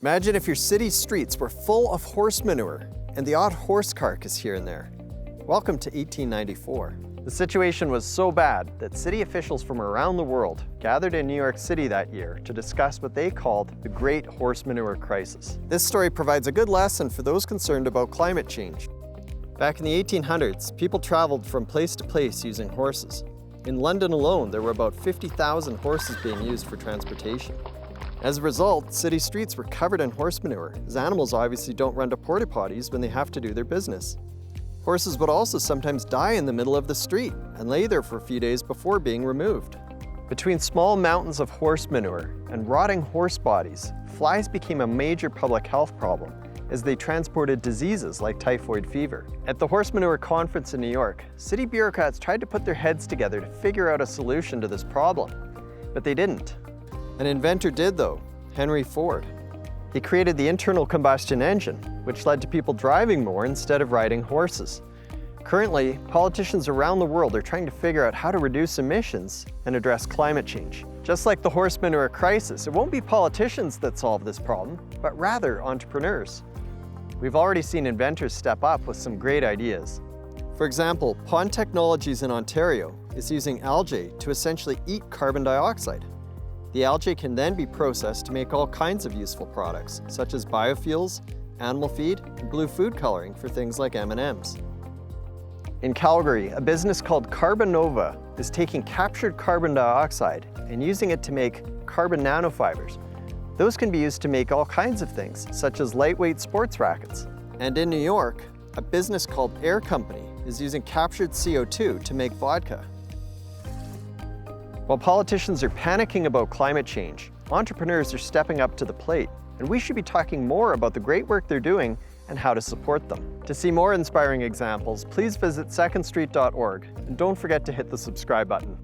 Imagine if your city's streets were full of horse manure and the odd horse carcass here and there. Welcome to 1894. The situation was so bad that city officials from around the world gathered in New York City that year to discuss what they called the Great Horse Manure Crisis. This story provides a good lesson for those concerned about climate change. Back in the 1800s, people traveled from place to place using horses. In London alone, there were about 50,000 horses being used for transportation. As a result, city streets were covered in horse manure, as animals obviously don't run to porta potties when they have to do their business. Horses would also sometimes die in the middle of the street and lay there for a few days before being removed. Between small mountains of horse manure and rotting horse bodies, flies became a major public health problem as they transported diseases like typhoid fever. At the Horse Manure Conference in New York, city bureaucrats tried to put their heads together to figure out a solution to this problem, but they didn't. An inventor did though, Henry Ford. He created the internal combustion engine, which led to people driving more instead of riding horses. Currently, politicians around the world are trying to figure out how to reduce emissions and address climate change. Just like the horse manure crisis, it won't be politicians that solve this problem, but rather entrepreneurs. We've already seen inventors step up with some great ideas. For example, Pond Technologies in Ontario is using algae to essentially eat carbon dioxide. The algae can then be processed to make all kinds of useful products, such as biofuels, animal feed, and blue food coloring for things like M&Ms. In Calgary, a business called Carbonova is taking captured carbon dioxide and using it to make carbon nanofibers. Those can be used to make all kinds of things, such as lightweight sports rackets. And in New York, a business called Air Company is using captured CO2 to make vodka. While politicians are panicking about climate change, entrepreneurs are stepping up to the plate, and we should be talking more about the great work they're doing and how to support them. To see more inspiring examples, please visit secondstreet.org, and don't forget to hit the subscribe button.